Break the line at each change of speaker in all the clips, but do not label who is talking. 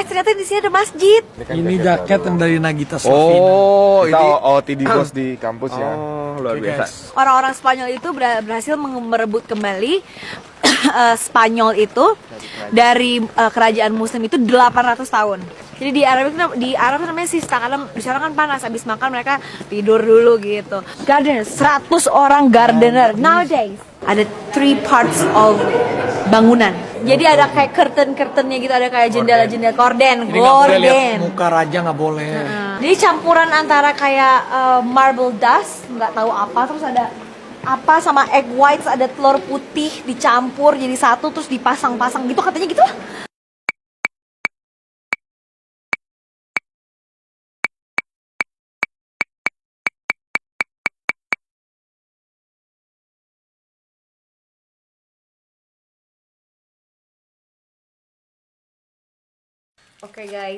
ternyata di sini ada masjid.
Ini jaket yang dari Nagita Slavina.
Oh,
Kita
ini
OOTD bos di kampus ya.
Oh, luar
Oke,
biasa.
guys.
Orang-orang Spanyol itu berhasil merebut kembali Spanyol itu dari kerajaan Muslim itu 800 tahun. Jadi di Arab itu namanya siesta, karena di sana kan panas, habis makan mereka tidur dulu gitu. Gardener, 100 orang gardener nowadays. Ada 3 parts of bangunan. Jadi ada kayak curtain-curtainnya gitu, ada kayak jendela-jendela korden.
Jadi nggak boleh lihat muka raja, nggak boleh.
Jadi campuran antara kayak marble dust, nggak tahu apa, terus ada apa sama egg whites, ada telur putih dicampur jadi satu terus dipasang-pasang gitu, katanya gitu lah.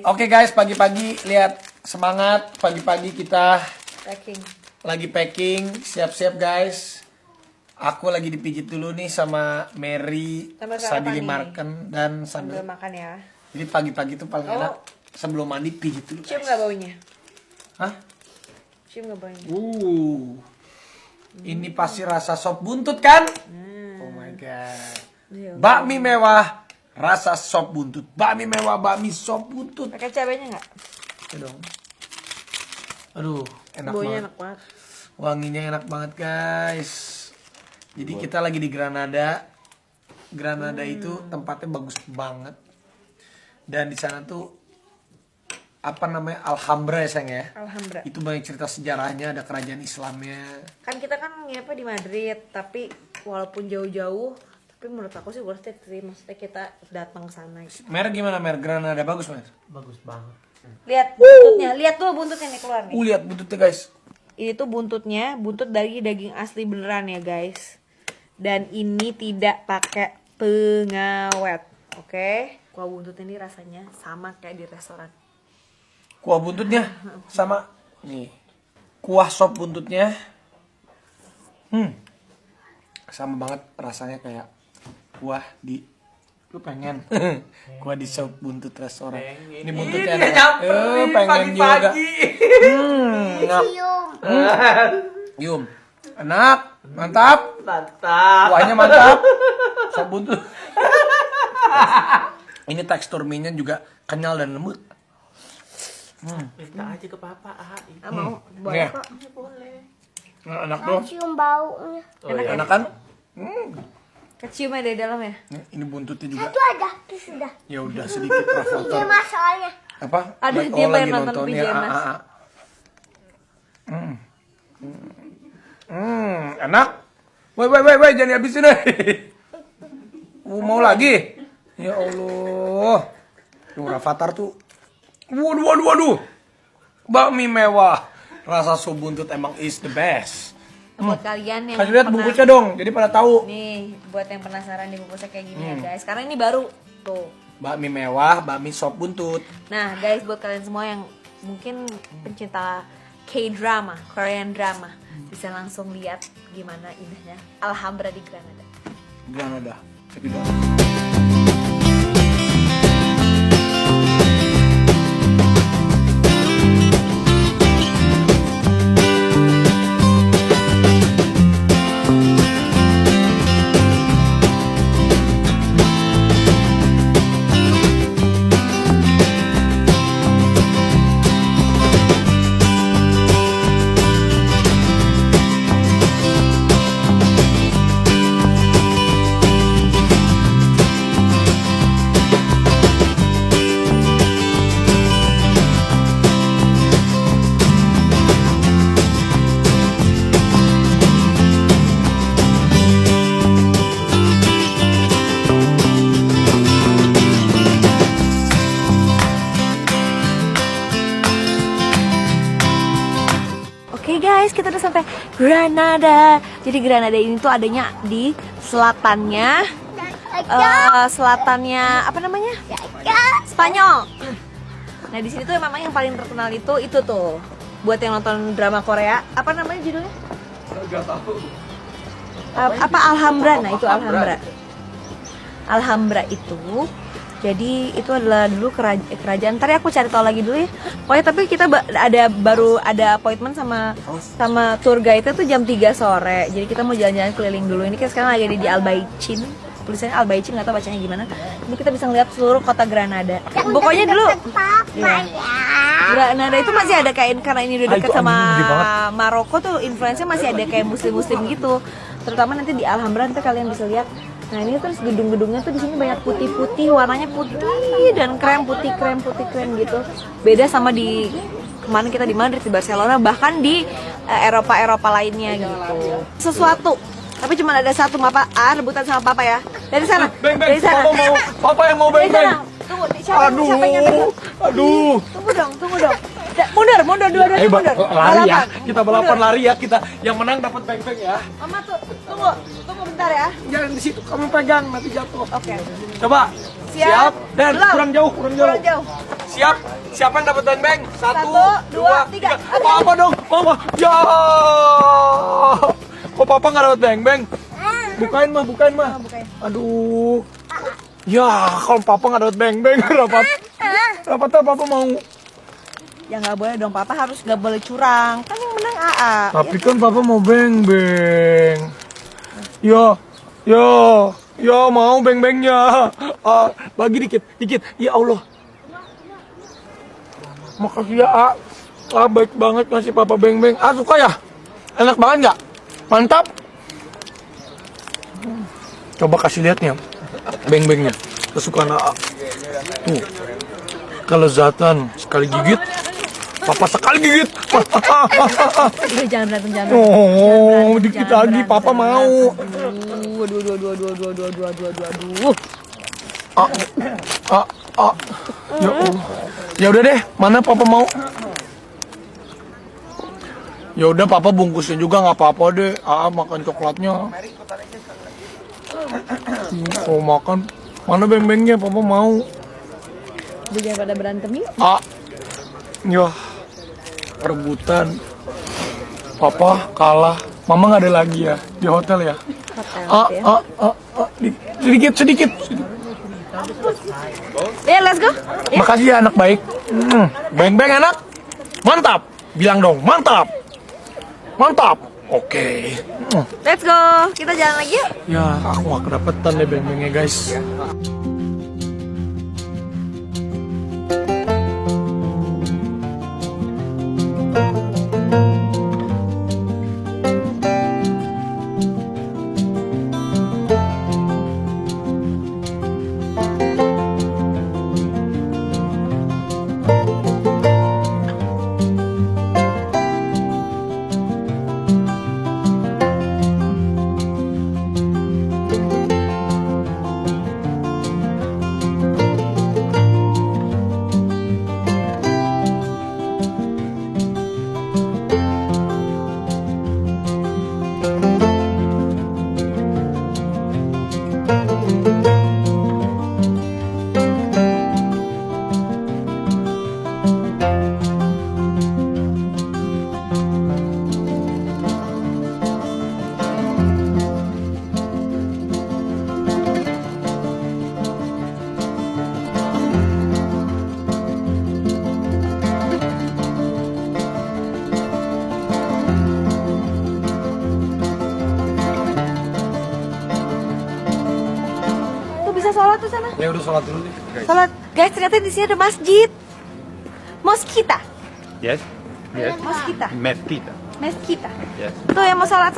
Oke guys, pagi-pagi lihat semangat, pagi-pagi kita
Packing.
lagi packing, siap-siap guys. Aku lagi dipijit dulu nih sama Mary,
Sambil
Sadili
sarapan nih.
Marken dan
Sambil
sambil.
makan ya.
Jadi pagi-pagi tuh paling enak sebelum mandi pijit dulu.
Cium
guys.
nggak baunya?
Hah?
Cium nggak baunya?
Ini pasti rasa sop buntut kan? Oh my god. Bakmi mewah, rasa sop buntut. Bakmi mewah, bakmi sop buntut.
Pakai cabenya nggak?
Oke dong. Aduh, enak
Baunya
banget.
enak banget.
Wanginya enak banget guys. Jadi kita lagi di Granada. Granada itu tempatnya bagus banget. Dan di sana tuh apa namanya, Alhambra ya sayang ya.
Alhambra.
Itu banyak cerita sejarahnya, ada kerajaan Islamnya.
Kan kita kan nginepnya di Madrid, tapi walaupun jauh-jauh, tapi menurut aku sih worth it sih. Maksudnya kita datang ke sana gitu.
Mer gimana Mer? Granada bagus Mer?
Bagus banget.
Lihat buntutnya, lihat tuh buntutnya nih keluar nih.
Lihat buntutnya guys.
Ini tuh buntutnya, buntut dari daging asli beneran ya guys. Dan ini tidak pakai pengawet, oke? Kuah buntutnya ini rasanya sama kayak di restoran.
Kuah buntutnya sama nih. Kuah sop buntutnya. Sama banget rasanya kayak kuah di, lu pengen kuah di sop buntut restoran. Ini buntutnya enak. Pengen juga. Yum. Enak, mantap.
Mantap.
Kuahnya mantap. Sop buntut. Ini tekstur mie-nya juga kenyal dan lembut.
Minta aja ke papa.
Mau
Iya.
boleh kok.
Boleh.
Enak dong.
Cium baunya.
Enak kan?
Keciumnya dari dalam ya.
Ini buntutnya juga.
Itu ada, itu sudah.
Ya udah sedikit
Iya
rafathar.
masalahnya.
Apa?
Ada,
Oh,
dia
lagi
pengen nonton
nonton ya.
Pijamas.
Enak. Woi, jangan dihabisin deh. Mau lagi? Ya Allah. Tuh rafathar tuh. Waduh. Bakmi mewah. Rasa sop buntut emang is the best.
Buat kalian yang
Kasih lihat bungkusnya dong, jadi pada tahu.
Nih, buat yang penasaran nih bungkusnya kayak gini ya guys. Karena ini baru tuh.
Bakmi mewah, bakmi sop buntut.
Nah guys, buat kalian semua yang mungkin pencinta K-drama, Korean drama, bisa langsung lihat gimana indahnya Alhambra di Granada.
Granada. Check it out.
Oke guys, kita udah sampai Granada. Jadi Granada ini tuh adanya di selatannya, selatannya apa namanya? Spanyol. Nah di sini tuh memang yang paling terkenal itu tuh. Buat yang nonton drama Korea, apa namanya judulnya?
Gak tahu.
Apa Alhambra? Nah itu Alhambra. Alhambra itu Jadi itu adalah dulu kerajaan. Ntar ya aku cari tahu lagi dulu ya. Pokoknya tapi kita baru ada appointment sama tour guide itu jam 3 sore. Jadi kita mau jalan-jalan keliling dulu. Ini kita sekarang lagi di Albaicin. Tulisannya Albaicin, nggak tahu bacanya gimana. Ini kita bisa ngeliat seluruh kota Granada. Pokoknya dulu Granada itu masih ada kayak, karena ini udah dekat sama Maroko tuh, influence-nya masih ada kayak muslim-muslim gitu. Terutama nanti di Alhambra, nanti kalian bisa lihat. Nah ini terus gedung-gedungnya tuh di sini banyak putih-putih, warnanya putih dan krem gitu. Beda sama di kemarin kita di Madrid, di Barcelona, bahkan di Eropa lainnya gitu. Sesuatu, tapi cuma ada satu, Papa. Rebutan sama Papa ya. Dari sana. Dari sana.
Papa yang mau beng-beng.
Tunggu, siapa yang
Aduh.
Tunggu dong. Mundur, dua-duanya mundur.
Lari ya,
Balapan.
kita balapan
Mundur.
lari ya, kita yang menang dapat beng-beng ya.
Mama tuh, tunggu bentar ya.
Jangan di situ, kamu pegang nanti jatuh.
Oke.
Coba.
Siap.
Dan
Belum.
kurang jauh. Siap. Siapa yang dapat beng-beng? 1, 2, 3. Apa dong? Mama. Ya. Kok Papa nggak dapat beng-beng? Bukain mah.
Bukain.
Aduh. Ya, kalau Papa nggak dapat beng-beng, rapatnya Papa mau.
Ya nggak boleh dong, Papa harus nggak boleh curang. Kan yang menang AA.
Tapi kan Papa mau beng-beng. Ya mau beng-bengnya. Bagi dikit. Ya Allah. Makasih ya, baik banget ngasih Papa beng-beng. Suka ya? Enak banget nggak? Mantap. Coba kasih lihat nih beng-bengnya. Kesukaan A. Tuh. Kelezatan sekali gigit. Papa sekali gigit.
Jangan berantem.
Oh, dikit lagi Papa mau.
Aduh.
Ya Allah. Ya udah deh, mana Papa mau? Ya udah Papa bungkusnya juga nggak apa-apa deh. Makan coklatnya. Oh makan. Mana beng-bengnya Papa mau?
Udah jangan pada berantem yuk.
Ya. Rebutan. Papa kalah. Mama nggak ada lagi ya di hotel ya. Sedikit.
Ya, let's go.
Makasih ya anak baik. Beng-beng enak. Mantap. Bilang dong, mantap. Oke.
Let's go. Kita jalan lagi yuk.
Ya, aku gak kedapetan deh beng-bengnya guys.
Sholat tuh sana.
Ya udah sholat dulu deh.
Sholat. Guys, ternyata di sini ada masjid. Moskita.
Yes.
Moskita.
Mezquita. Yes.
Tuh yang mau sholat.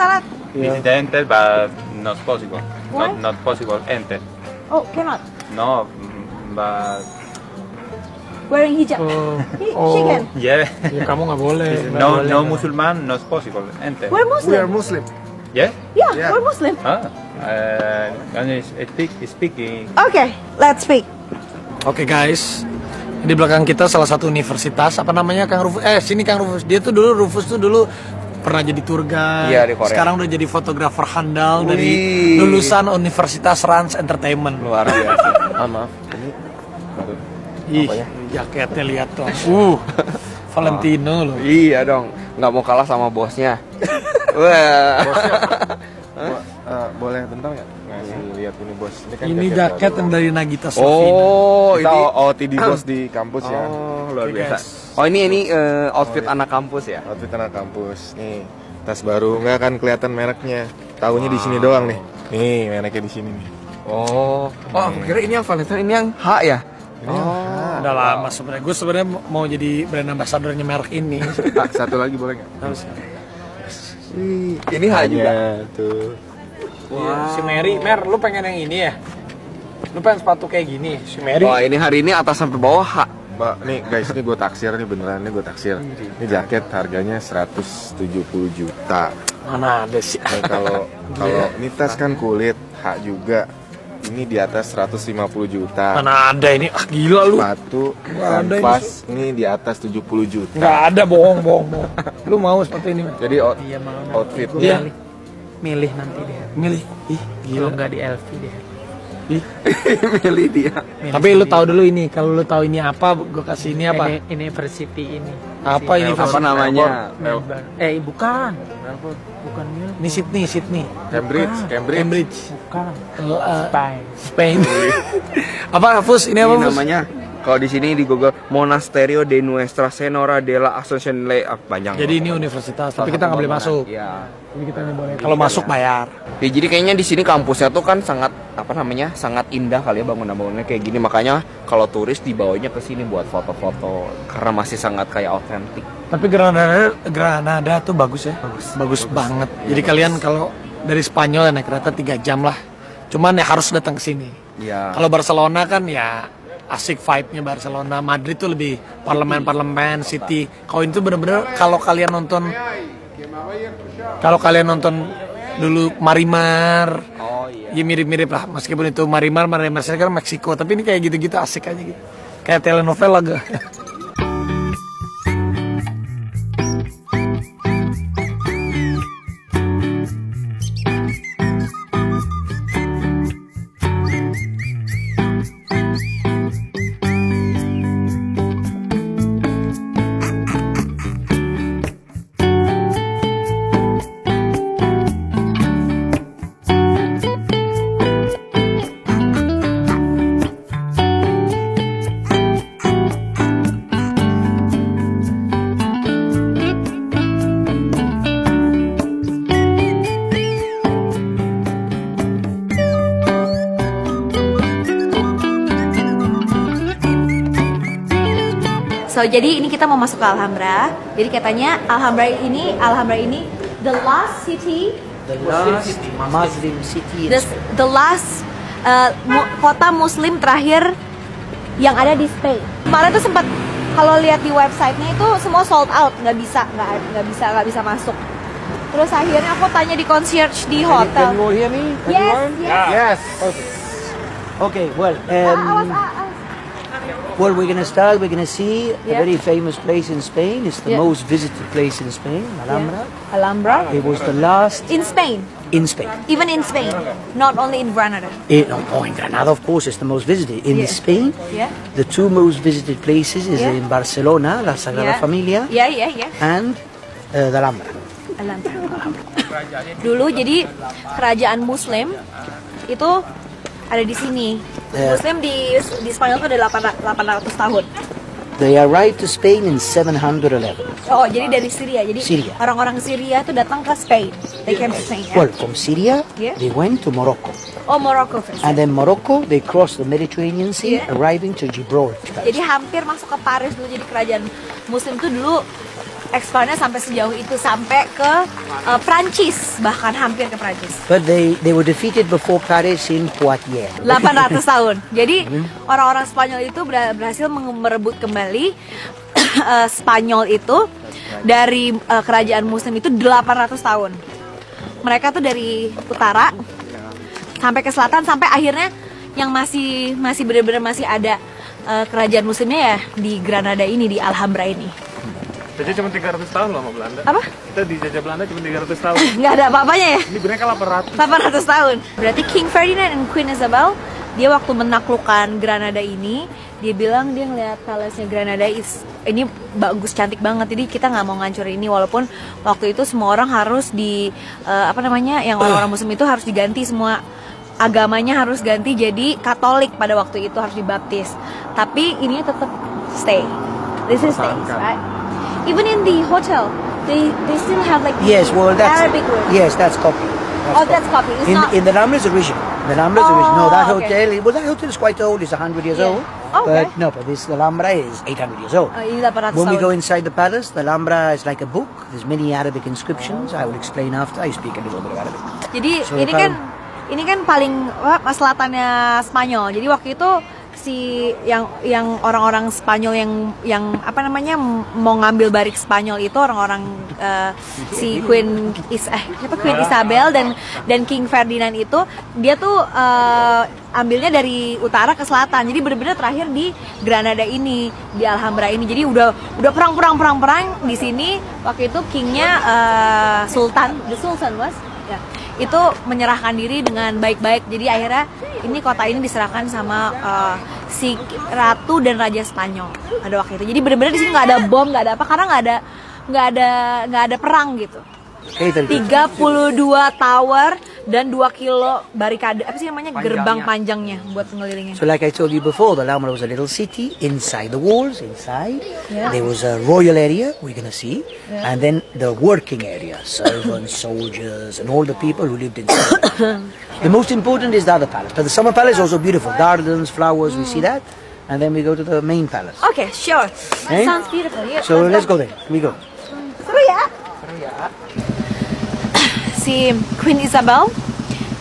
Visit enter, but not possible.
Why?
Not possible enter.
Oh, cannot.
No, but
Wearing hijab. She can.
yeah.
Ya kamu nggak boleh.
No Muslim, not possible enter.
We're Muslim.
Muslim.
Yes.
Yeah, we're Muslim.
Can you speaking?
Okay, let's speak.
Oke guys, di belakang kita salah satu universitas, apa namanya Kang Rufus? Sini Kang Rufus. Dia tuh dulu Rufus tuh dulu pernah jadi tour guide.
Iya, di Korea.
Sekarang udah jadi fotografer handal dari lulusan Universitas Rans Entertainment.
Luar biasa. Maaf. Ini baru.
Ih, jaketnya lihat tuh. Valentino loh.
Iya dong, nggak mau kalah sama bosnya. Wah.
Boleh bentar ya? Ngasih lihat
jaket ini bos. Kan
Ini jaket
baru.
yang dari Nagita Slavina.
Oh,
Kita
ini
OOTD bos di kampus ya.
Oh, luar
Oke,
biasa.
guys.
Oh, ini outfit anak kampus ya.
Outfit anak kampus. Nih, tas baru nggak akan kelihatan mereknya. Taunya di sini doang nih. Nih, mereknya di sini nih.
Oh, aku kira ini yang Valentine, ini yang H ya.
Udah lama sebenarnya. Gue sebenarnya mau jadi brand ambassadornya merek ini.
Ah, satu lagi boleh nggak?
Ini H juga.
Tuh.
Si Mary, lu pengen yang ini ya? Lu pengen sepatu kayak gini, si Mary?
Oh, ini hari ini atas sampai bawah H.
Mbak, nih guys, ini gue taksir nih beneran, nih gue taksir. Ini jaket harganya 170 juta.
Mana ada sih?
Nih kalau ini tas kan kulit, hak juga. Ini di atas 150 juta.
Mana ada ini? Ah, gila lu.
Sepatu
Nggak ada ini.
kanvas ini di atas 70 juta.
Nggak ada, bohong. Lu mau sepatu ini? Man?
Jadi outfitnya
Iya.
Milih nanti deh.
Milih. Ih,
Kalau
gila.
nggak di LV deh.
Milih dia.
Tapi lu tahu dulu ini, kalau lu tahu ini apa, gue kasih ini apa?
University ini.
Apa ini?
Apa namanya?
Melbourne. Bukan. Bukan Melbourne.
Ini Sydney.
Cambridge.
Bukan.
Uh,
Spain.
Spain. Apa, Fus? Ini apa,
Ini
Fus?
namanya kalau di sini di Google Monasterio de Nuestra Senora de la Asunción panjang.
Jadi ini universitas, tapi kita nggak boleh masuk.
Iya.
Jadi kita nggak boleh. Kalau masuk bayar.
Ya, jadi kayaknya di sini kampusnya tuh kan sangat sangat indah kali ya bangunan-bangunannya kayak gini, makanya kalau turis dibawanya ke sini buat foto-foto karena masih sangat kayak otentik.
Tapi Granada tuh bagus ya. Bagus banget. Jadi kalian kalau dari Spanyol ya naik kereta 3 jam lah. Cuman ya harus datang ke sini.
Iya.
Kalau Barcelona kan ya asik vibe-nya Barcelona. Madrid tuh lebih parlemen city. Kalau itu bener-bener kalau kalian nonton dulu Marimar.
Oh iya.
Ya mirip-mirip lah, meskipun itu Marimar saya kan Meksiko, tapi ini kayak gitu-gitu asik aja gitu. Kayak telenovela gak?
So jadi ini kita mau masuk ke Alhambra. Jadi katanya Alhambra ini the last city,
The last Muslim city.
the last kota Muslim terakhir yang ada di Spain. Kemarin tuh sempat kalau lihat di websitenya itu semua sold out, nggak bisa masuk. Terus akhirnya aku tanya di concierge di hotel.
Go here nih.
Yes.
Okay, well, well, we're gonna see a
Yeah.
very famous place in Spain. It's the
Yeah.
most visited place in Spain, Alhambra.
Alhambra
It was the last
in Spain,
in Spain.
even in Spain, not only in Granada.
In Granada, of course, it's the most visited. In
Yeah.
Spain,
Yeah.
the two most visited places is
Yeah.
in Barcelona, La Sagrada
Yeah.
Familia,
Yeah.
and the Alhambra.
Alhambra. Dulu jadi kerajaan Muslim itu ada di sini. Muslim di Spanyol itu ada 800 tahun.
They arrived to Spain in 711.
Oh, jadi dari Syria. Jadi
Syria.
orang-orang Syria itu datang ke Spain. They came to Spain. Ya?
Well, from Syria,
Yeah.
they went to Morocco.
Oh, Morocco first.
And then Morocco, they crossed the Mediterranean Sea,
Yeah.
arriving to Gibraltar.
Jadi hampir masuk ke Paris dulu. Jadi kerajaan Muslim itu dulu ekspannya sampai sejauh itu, sampai ke Prancis, bahkan hampir ke Prancis.
But they were defeated before Paris in Poitiers.
800 tahun. Jadi orang-orang Spanyol itu berhasil merebut kembali Spanyol itu dari kerajaan Muslim itu 800 tahun. Mereka tuh dari utara sampai ke selatan, sampai akhirnya yang masih benar-benar masih ada kerajaan Muslimnya ya di Granada ini, di Alhambra ini.
Jadi cuma 300 tahun loh sama Belanda.
Apa?
Kita dijajah Belanda cuma 300 tahun.
Nggak ada apa-apanya ya?
Ini mereka 800.
800 tahun. Berarti King Ferdinand and Queen Isabel, dia waktu menaklukkan Granada ini, dia bilang dia ngeliat palace-nya Granada ini bagus, cantik banget. Jadi kita nggak mau ngancurin ini, walaupun waktu itu semua orang harus yang orang-orang Muslim itu harus diganti semua agamanya harus ganti jadi Katolik pada waktu itu, harus dibaptis. Tapi ini tetap stay. This is stays, right? Even in the hotel, they still have like
Yes, well, that's
Arabic words.
yes, that's copy.
That's copy. It's not.
In the Alhambra is original. The Alhambra is original. No, that
Oh, okay.
hotel is quite old. It's 100 years
Yeah.
old.
Okay.
But this Alhambra is 800 years old.
Ini 800
When we
tahun.
go inside the palace, the Alhambra is like a book. There's many Arabic inscriptions. I will explain after. I speak a little bit of Arabic.
Jadi
So
ini kan paling selatannya Spanyol. Jadi waktu itu si yang orang-orang Spanyol yang apa namanya mau ngambil barik Spanyol itu orang-orang si Queen Isabel dan King Ferdinand itu, dia tuh ambilnya dari utara ke selatan. Jadi benar-benar terakhir di Granada ini, di Alhambra ini. Jadi udah perang di sini. Waktu itu kingnya the Sultan was ya, itu menyerahkan diri dengan baik-baik. Jadi akhirnya ini kota ini diserahkan sama si ratu dan raja Spanyol pada waktu itu. Jadi benar-benar di sini nggak ada bom, nggak ada apa, karena nggak ada perang gitu. 32 tower dan 2 kilo barikade, apa sih namanya, gerbang panjangnya buat ngelilingin.
So like I told you before, the Alhambra was a little city. Inside the walls,
Yeah.
there was a royal area we're gonna see, and then the working area, servants, soldiers, and all the people who lived inside. The most important is the other palace, but the summer palace is also beautiful. Gardens, flowers, we see that, and then we go to the main palace.
Okay, sure.
Okay.
Sounds beautiful. Yeah,
So let's go there. We go.
Seru ya? Si Queen Isabel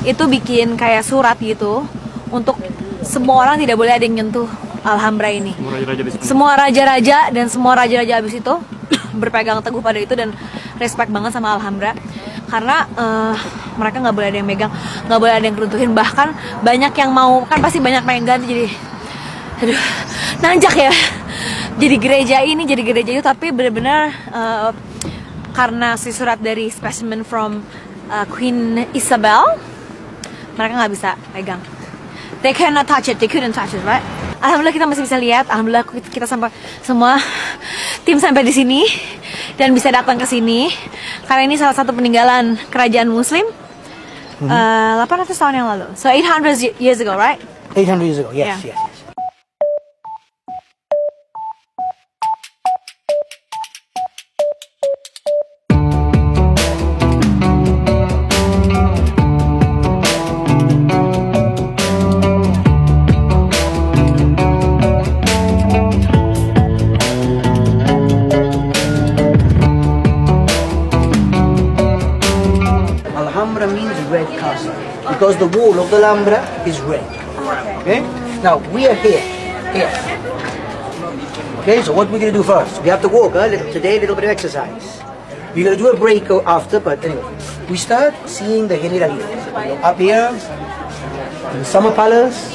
itu bikin kayak surat gitu untuk semua orang tidak boleh ada yang nyentuh Alhambra ini.
Raja-raja di sini.
Semua raja-raja dan semua raja-raja abis itu berpegang teguh pada itu dan respect banget sama Alhambra, karena mereka nggak boleh ada yang megang, nggak boleh ada yang runtuhin. Bahkan banyak yang mau, kan pasti banyak pengen ganti jadi, aduh, nanjak ya. Jadi gereja ini, jadi gereja itu, tapi benar-benar karena si surat dari specimen from Queen Isabel, mereka nggak bisa pegang. They cannot touch it, they couldn't touch it, right? Alhamdulillah kita masih bisa lihat. Alhamdulillah kita sampai semua tim sampai di sini dan bisa datang ke sini karena ini salah satu peninggalan kerajaan Muslim 800 tahun yang lalu. So 800 years ago, right?
800 years ago. Yes,
Yeah.
yes. Alhambra means red castle because the wall of the Alhambra is red. Okay? Now we are here. Okay, so what we're gonna do first? We have to walk today, a little bit of exercise. We're gonna do a break after, but anyway, we start seeing the Generaliffe. We go up here, in the Summer Palace,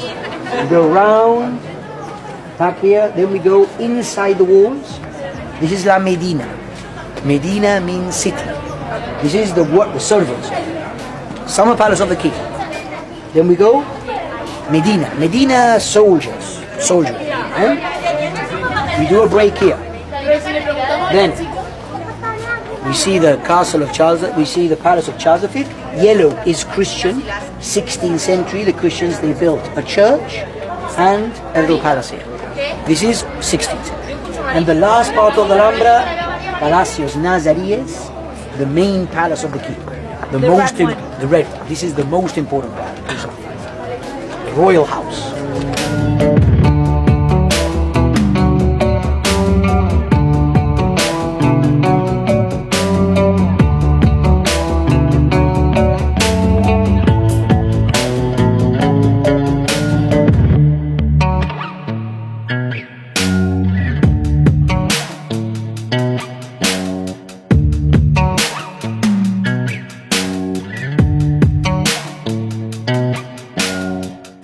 we go around, back here, then we go inside the walls. This is La Medina. Medina means city. This is the servants. Summer Palace of the King. Then we go Medina. Medina soldiers. And we do a break here. Then we see the castle of Charles. We see the palace of Charles V. Yellow is Christian. 16th century, the Christians, they built a church and a little palace here. This is 16th century. And the last part of the Alhambra, Palacios Nazaríes, the main palace of the king. The red one. This is the most important part. The royal house.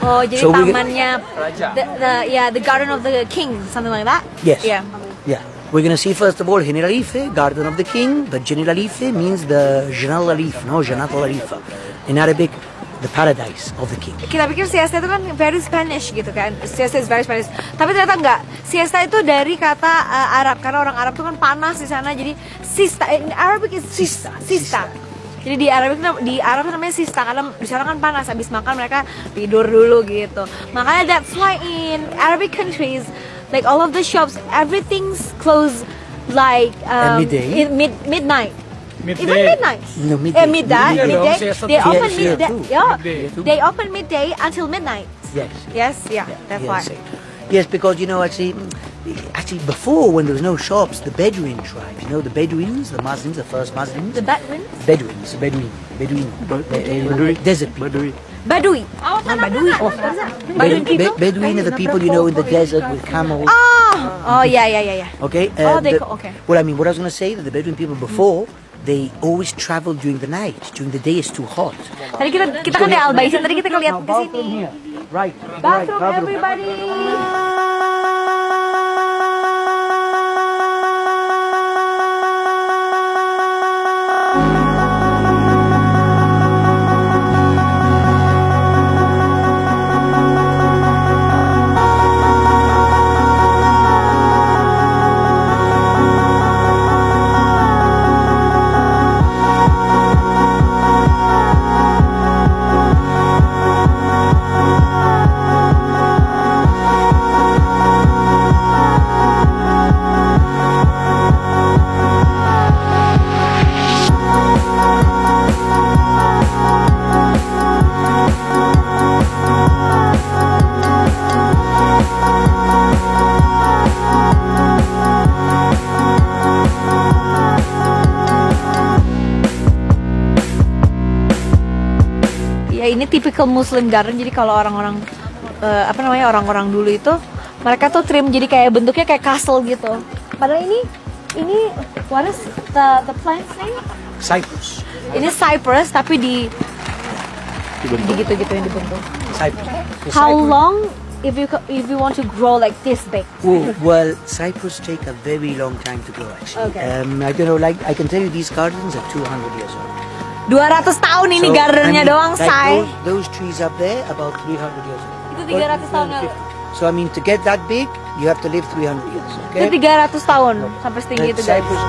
Oh, jadi
So we-
tamannya the Garden of the King, something like that.
Yes.
Yeah.
Yeah. We're gonna see first of all Generaliffe, Garden of the King. The Generaliffe means the Generaliffe, no Jannat al-Arif. In Arabic, the paradise of the king.
Kita pikir siesta itu kan very Spanish gitu kan. Siesta is very Spanish. Tapi ternyata enggak. Siesta itu dari kata Arab, karena orang Arab itu kan panas di sana. Jadi siesta in Arabic is siesta. Jadi di Arab itu namanya sista karena di sana kan panas, habis makan mereka tidur dulu gitu. Makanya that's why in Arabic countries like all of the shops everything's closed like
midday?
midnight.
Midday.
Even midnight.
No, midday.
Midday.
Midday.
Midday. They open
Yes,
midday.
too.
Yeah.
Midday.
They open midday until midnight.
Yes.
Yes. Yeah. That's why.
Yes, because you know, actually, before when there was no shops, the Bedouin tribes, you know, the Bedouins, the Muslims, the first Muslims,
The Bedouin.
desert people.
Badui. Oh, Badui. Oh, what is that? Bedouin people.
Bedouin are the people you know in the desert with camels.
Oh, yeah.
Okay.
Oh, okay.
Well, I mean, what I was going to say that the Bedouin people before they always travel during the night. During the day it's too hot.
Tadi kita kan di Al-Baisin, tadi kita lihat ke sini.
Right.
Bathroom, everybody. Ya ini typical Muslim garden. Jadi kalau orang-orang orang-orang dulu itu mereka tuh trim jadi kayak bentuknya kayak castle gitu. Padahal ini what is the plant's name?
Cyprus.
Ini cypress tapi di gitu-gitu yang dibentuk.
Cyprus.
How long if you want to grow like this big?
Well, Cyprus take a very long time to grow actually.
Okay.
I don't know, like I can tell you these gardens are 200 years old.
200 tahun ini gardennya doang,
like
say.
those trees up there about 300 years old.
Itu 300 tahun lalu.
So I mean to get that big, you have to live 300 years.
Itu
Okay.
300 tahun sampai setinggi itu, guys.
Cyprus.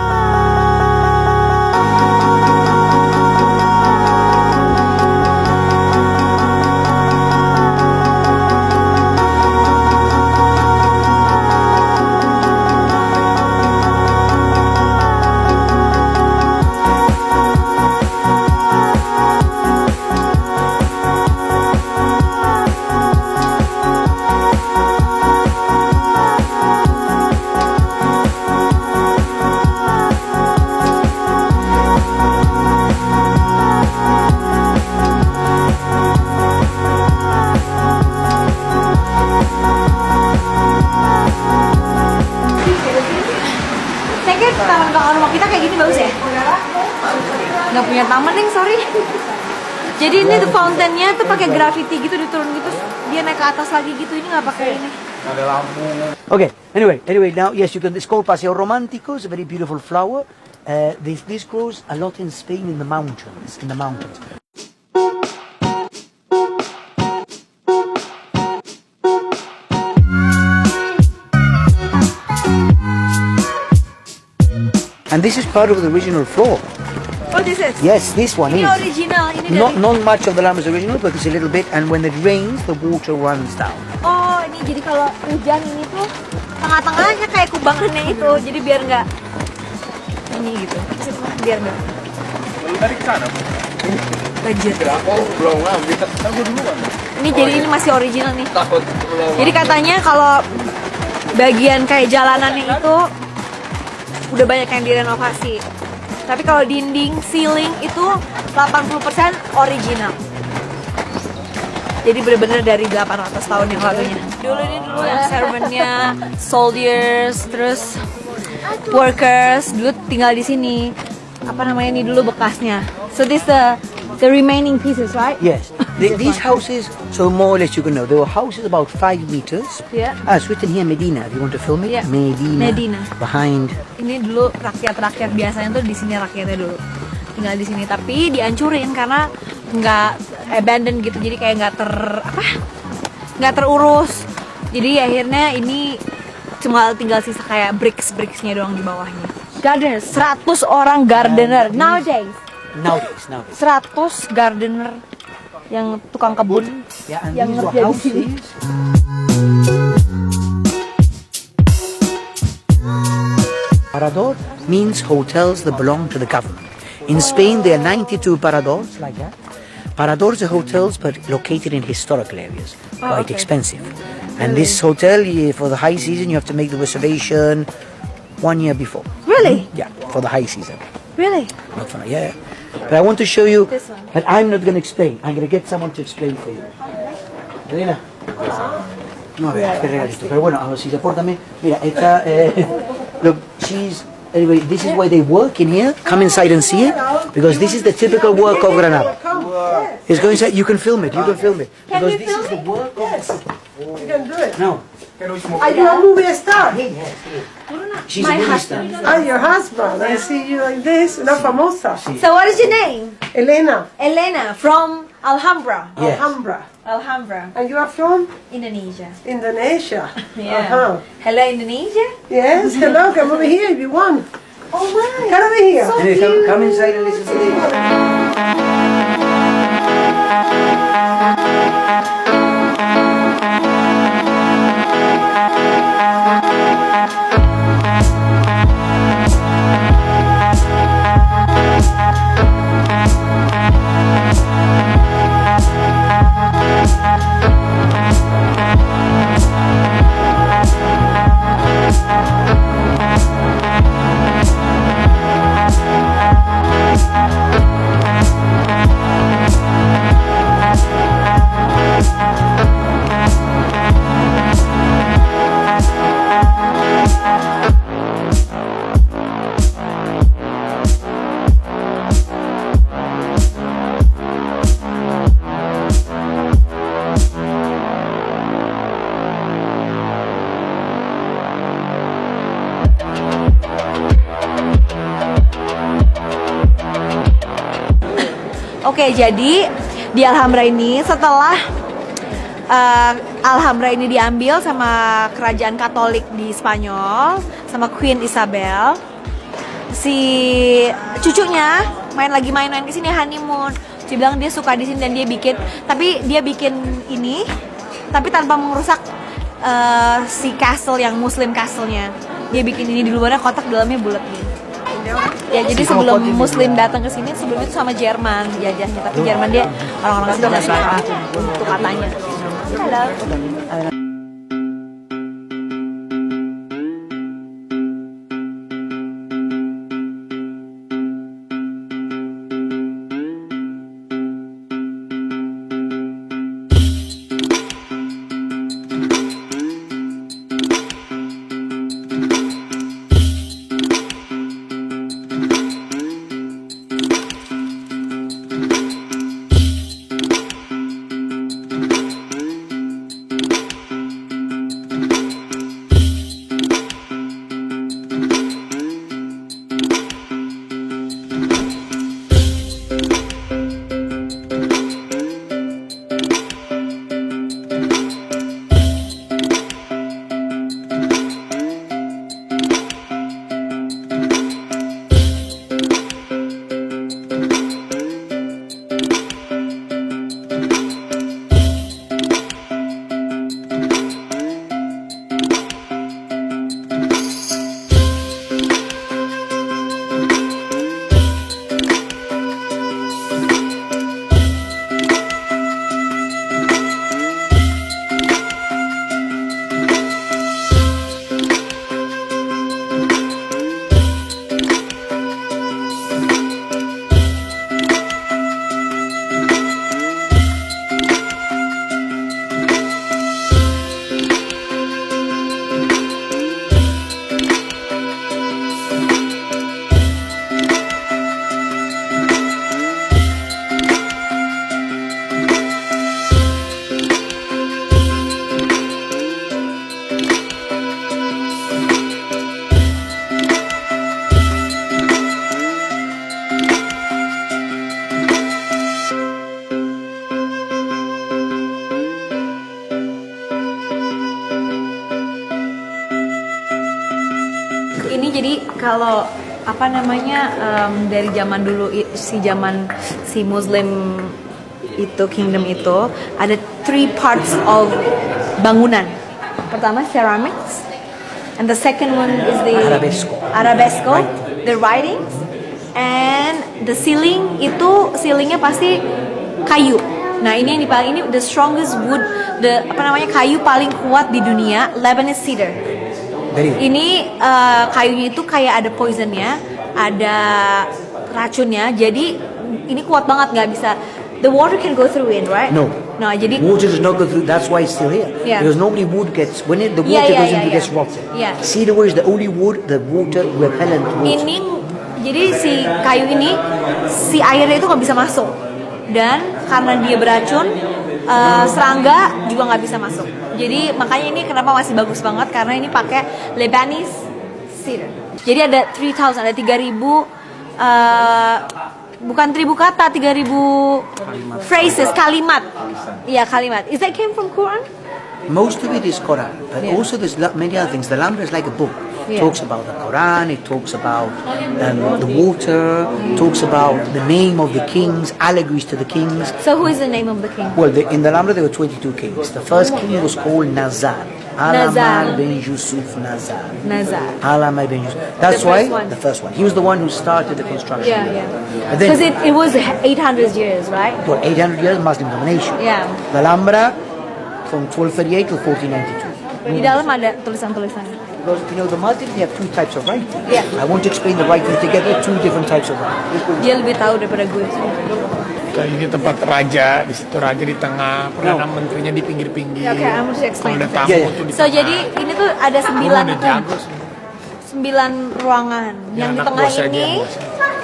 Kayaknya taman belakang rumah kita kayak gini bagus ya? Nggak punya taman, Neng, sorry. Jadi ini tuh fountainnya tuh pakai graffiti gitu, diturun gitu, dia naik ke atas lagi gitu. Ini nggak pakai ini.
Okay. Anyway, now yes, you can. It's called Paseo Romantico. It's a very beautiful flower. This grows a lot in Spain in the mountains. And this is part of the original floor.
Oh, this is.
Yes, this one
Ini
is.
original. Ini dari.
Not much of the lamp is original, but it's a little bit. And when it rains, the water runs down.
Oh, ini jadi kalau hujan ini tuh tengah-tengahnya kayak kubangannya itu. Jadi biar nggak ini gitu. Biar nggak.
Dari ke sana.
Banjir.
Belum ngambil.
Ini jadi ini masih original nih. Jadi katanya kalau bagian kayak jalanannya itu udah banyak yang direnovasi. Tapi kalau dinding, ceiling itu 80% original. Jadi bener-bener dari 800 tahun yang lalunya. Dulu yang servantnya, soldiers, terus workers dulu tinggal di sini. Apa namanya ini dulu bekasnya. So this the remaining pieces, right?
Yes. These houses, so more or less you can know, there were houses about 5 meters.
Yeah.
It's written here Medina. If you want to film it,
Yeah.
Medina. Behind.
Ini dulu rakyat biasanya tuh di sini rakyatnya dulu tinggal di sini, tapi dihancurin karena nggak abandoned gitu, jadi kayak nggak terurus. Jadi akhirnya ini cuma tinggal sisa kayak bricksnya doang di bawahnya. Gardeners, 100 orang gardener nowadays.
Nowadays.
100 gardener yang tukang kebun
Yeah, and
yang
these were
ngerja di sini.
houses. Parador means hotels that belong to the government. In Spain, there are 92 paradors like that. Paradors are hotels, but located in historical areas, quite expensive. And this hotel, for the high season, you have to make the reservation 1 year before.
Really?
Yeah, for the high season.
Really?
Not for yeah. But I want to show you.
This one.
But I'm not going to explain. I'm going to get someone to explain for you. Elena. No, a ver, qué regalito. Pero bueno, si te pórtame. Mira, esta. Look, she's. Anyway, this is why they work in here. Come inside and see it, because this is the typical work of Granada. It's going inside. You can film it. You can film it. Because this is the work of.
You can do it.
No.
Are you a movie star?
Yes. She's
My
a movie
husband.
star.
I'm your husband. I see you like this. Una famosa.
So what is your name?
Elena.
Elena from Alhambra.
Yes.
Alhambra.
Alhambra,
And you are from
Indonesia.
Indonesia.
Yeah.
Uh-huh.
Hello Indonesia.
Yes, hello. Come over here if you want.
Oh my.
Come over here.
Anyway, come inside and listen to this.
Oke, jadi di Alhambra ini setelah Alhambra ini diambil sama kerajaan Katolik di Spanyol sama Queen Isabel, si cucunya main ke sini honeymoon. Dia bilang dia suka di sini dan dia bikin ini tapi tanpa merusak si castle yang Muslim castle-nya. Dia bikin ini di luarnya kotak, dalamnya bulat gitu. Ya jadi sebelum Muslim datang ke sini, sebelumnya itu sama Jerman jajahnya, tapi Jerman dia orang-orang sini nggak suka untuk katanya. Halo. Ini jadi kalau apa namanya dari zaman dulu si Muslim itu kingdom itu ada 3 parts of bangunan. Pertama ceramics, and the second one is the arabesco, the writings, and the ceiling itu ceilingnya pasti kayu. Nah ini the strongest wood, kayu paling kuat di dunia, Lebanese cedar. Ini kayunya itu kayak ada poisonnya, ada racunnya. Jadi ini kuat banget, nggak bisa. The water can go through in, right?
No.
No, jadi
Water does not go through. That's why it's still here.
Yeah.
Because normally wood gets the water
Yeah,
goes into gets rotten.
Yeah.
Cedar wood is the only wood the water repellent water.
ini jadi si kayu ini si airnya itu nggak bisa masuk, dan karena dia beracun serangga juga nggak bisa masuk. Jadi makanya ini kenapa masih bagus banget, karena ini pakai Lebanese cedar. Jadi ada 3,000, ada 3.000 bukan 1.000 kata, 3.000 phrases, kalimat. Iya, kalimat. Is that came from Quran?
Most of it is Quran, but
Yeah.
also there's many other things. The Alhambra is like a book. It
Yeah.
talks about the Quran, it talks about the water, talks about the name of the kings, allegories to the kings.
So who is the name of the king?
Well, in the Alhambra there were 22 kings. The first king was called Nazar. Alamar bin Yusuf Nazar.
Nazar.
Alamar bin Yusuf. That's
The
why
first one.
the first one. He was the one who started the construction.
Yeah, yeah.
But then,
Because it was 800 years, right?
for 800 years Muslim domination.
Yeah.
The Alhambra from 1238 to 1492.
Di dalam ada tulisan-tulisannya.
Because the Muslims they have 2 types of writing.
Yeah.
I want to explain the writing together, 2 different types of writing.
Dia lebih tahu daripada gue.
Ini tempat raja, di situ raja di tengah, perdana menterinya di pinggir-pinggir.
Ya, oke, I'm just
Kalau
explain.
ada tamu
Yeah, yeah.
tuh di
So
tengah.
jadi ini tuh ada 9 ruangan. Yang di
anak
tengah
bos aja,
ini
bos.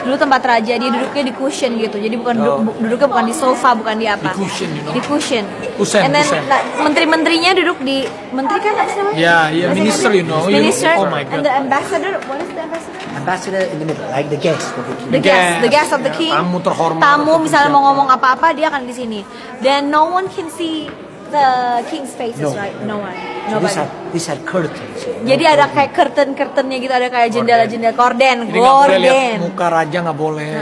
dulu tempat raja, dia duduknya di cushion gitu. Jadi bukan duduknya bukan di sofa, bukan di apa.
Di cushion,
Di cushion.
Kusen,
And then
kusen.
menteri-menterinya duduk di menteri kan apa sih namanya?
Ya, ya, minister,
Minister.
Oh my God.
And the ambassador, what is the ambassador?
Ambassador in the middle, like the guest of the king.
The guest of the king.
Tamu terhormat.
Tamu misalnya mau ngomong apa-apa dia akan di sini. Then no one can see the king's faces,
No.
right? No one.
So
Nobody.
this had curtains.
Jadi ada kayak curtain-curtainnya gitu, ada kayak jendela-jendela gorden.
Jadi nggak boleh lihat muka raja, nggak boleh.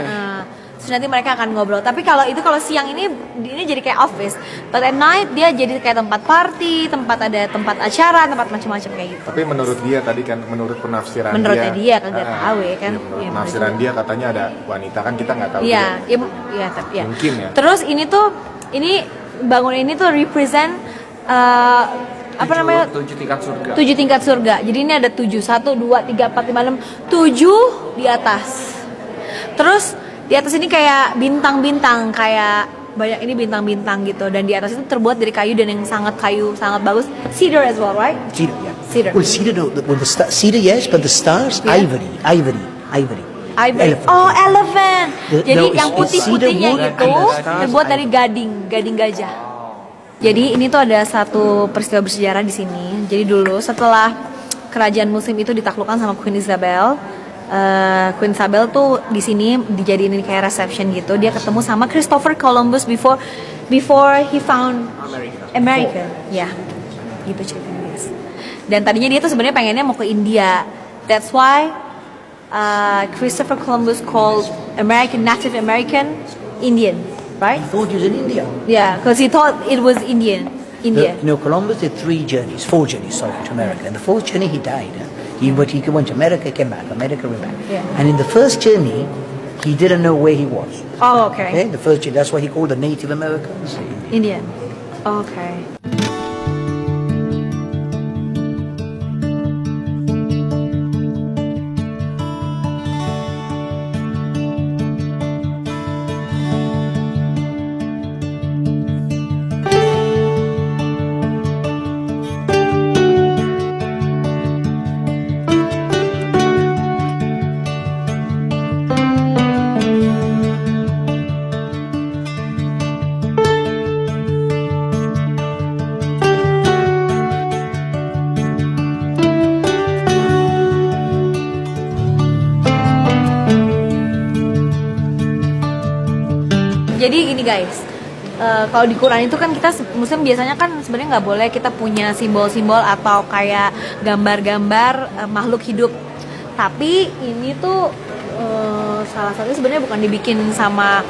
Terus nanti mereka akan ngobrol. Tapi kalau siang ini jadi kayak office. But at night dia jadi kayak tempat party, tempat acara, tempat macam-macam kayak gitu.
Tapi menurut dia tadi kan, menurut penafsiran
Menurut dia kagak
ah,
tahu ya kan.
iya, menurut
Iya,
penafsiran dia katanya ada wanita, kan kita nggak tahu.
Iya,
juga.
iya, tapi ya.
Mungkin ya.
Terus ini bangunan ini tuh represent apa namanya?
7 tingkat surga.
7 tingkat surga. Jadi ini ada 7, 1, 2, 3, 4, 5, 6, 7 di atas. Terus di atas ini kayak bintang-bintang, kayak banyak ini bintang-bintang gitu. Dan di atas itu terbuat dari kayu dan yang sangat bagus. Cedar as well, right?
Cedar, yeah.
Cedar.
Well, cedar, no, cedar, yes, but the stars,
Yeah.
ivory.
Ivory.
Elephant.
Oh, elephant. Jadi
No,
yang
it's
putih-putihnya
cedar wood
itu
and the stars
terbuat dari gading gajah. Jadi ini tuh ada satu peristiwa bersejarah di sini. Jadi dulu setelah kerajaan Muslim itu ditaklukkan sama Queen Isabel, Queen Isabel tuh di sini dijadiin kayak reception gitu. Dia ketemu sama Christopher Columbus before he found America. Ya, gitu ceritanya guys. Dan tadinya dia tuh sebenarnya pengennya mau ke India. That's why Christopher Columbus called Native American Indian, right?
He thought he was in India.
Yeah, because he thought it was India.
Columbus did 4 journeys to America. And the 4th journey he died. He went to America, came back, America, came back.
Yeah.
And in the first journey, he didn't know where he was.
Oh, okay.
Okay, the first journey, that's why he called the Native Americans
Indian. Okay. Jadi gini guys, kalau di Quran itu kan kita Muslim biasanya kan sebenarnya nggak boleh kita punya simbol-simbol atau kayak gambar-gambar makhluk hidup. Tapi ini tuh salah satunya sebenarnya bukan dibikin sama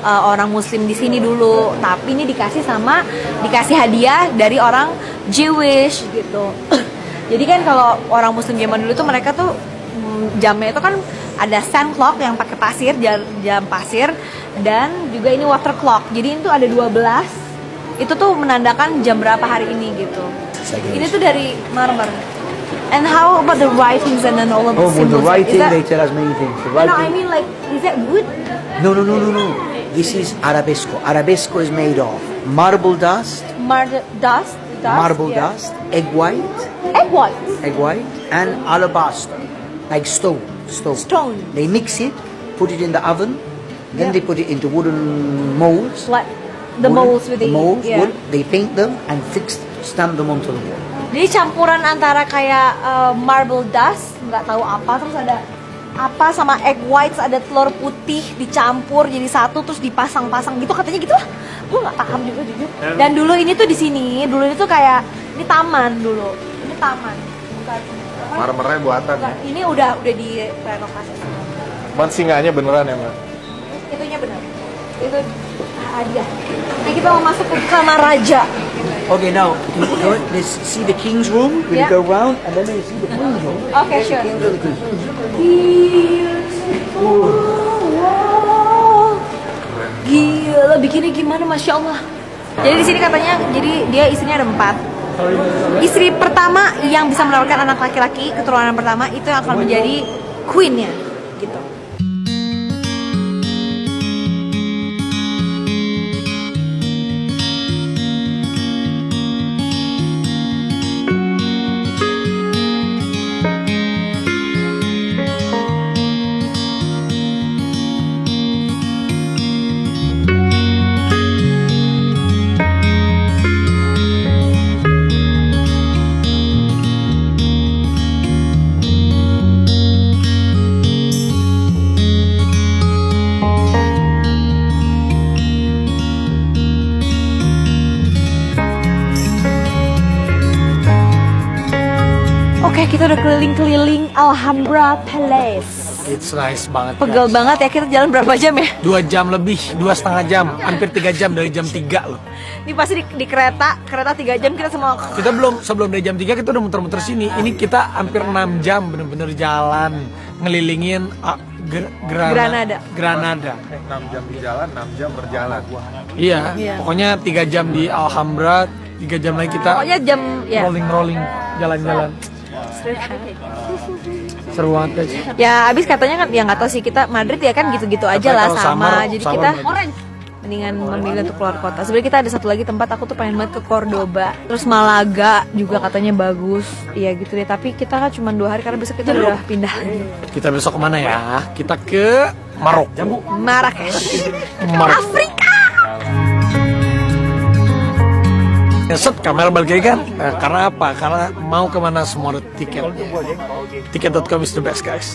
orang Muslim di sini dulu, tapi ini dikasih hadiah dari orang Jewish gitu. Jadi kan kalau orang Muslim zaman dulu tuh mereka tuh jamnya itu kan ada sand clock yang pakai pasir, jam pasir, dan juga ini water clock. Jadi itu ada 12. Itu tuh menandakan jam berapa hari ini gitu. Ini tuh dari marmer. And how about the writings and then all of the
Oh,
symbols?
the writing,
Is that,
they tell us many things. The
no, I
writing,
mean like, is that wood?
no. This is arabesco. Arabesco is made of marble dust,
Dust?
marble
Yeah.
dust, egg white,
Egg white.
and alabaster, like stone.
Stone.
They mix it, put it in the oven, then
Yeah.
they put it into wooden molds.
Like the molds with the
molds,
yeah.
wood. They paint them and stamp them onto the wall.
Jadi campuran antara kayak marble dust, nggak tahu apa, terus ada apa sama egg whites, ada telur putih dicampur jadi satu terus dipasang-pasang gitu katanya gitu lah. Gue nggak paham juga jujur. Dan dulu ini tuh di sini, dulu ini tuh kayak ini taman dulu. Ini taman, bukan.
Marmernya buatan ya.
Bukan, ini udah direnovasi.
Cuman singanya beneran ya, Mbak?
Itunya benar. Itu hadiah. Nah kita mau masuk ke kamar raja.
Okay, now let's see the king's room. We'll
Yeah.
go around and then we'll see the queen's room.
Oke, sure.
King's room, the queen's room.
Gila, bikinnya gimana, masya Allah. Jadi di sini katanya, jadi dia istrinya ada 4. Istri pertama yang bisa mendapatkan anak laki-laki, keturunan pertama itu yang akan menjadi queennya, gitu. Oke, kita udah keliling-keliling Alhambra Palace.
It's nice banget.
Pegel banget ya, kita jalan berapa jam ya?
2 jam lebih, 2,5 jam, hampir 3 jam dari jam 3 loh.
Ini pasti di kereta 3 jam kita semua.
Kita sebelum dari jam 3 kita udah muter-muter sini. Ini kita hampir 6 jam bener-bener jalan ngelilingin
Granada.
6 jam di jalan, 6 jam berjalan.
Iya,
Iya.
pokoknya 3 jam di Alhambra, 3 jam lagi kita
Pokoknya jam ya.
rolling jalan-jalan. Seru banget guys.
Ya abis katanya kan ya nggak tahu sih, kita Madrid ya kan gitu-gitu aja lah
kalau
sama.
summer-
Jadi
summer
kita
bagus.
mendingan memilih untuk keluar kota. Sebenarnya kita ada satu lagi tempat, aku tuh pengen banget ke Cordoba. Terus Malaga juga katanya bagus. Iya gitu deh. Tapi kita kan cuma 2 hari karena besok kita udah pindah lagi.
Kita besok kemana ya? Kita ke Maroko.
Marrakesh.
Afrika. Set kamera balik lagi kan? Karena apa? Karena mau kemana semua ada tiket. Tiket.com is the best guys.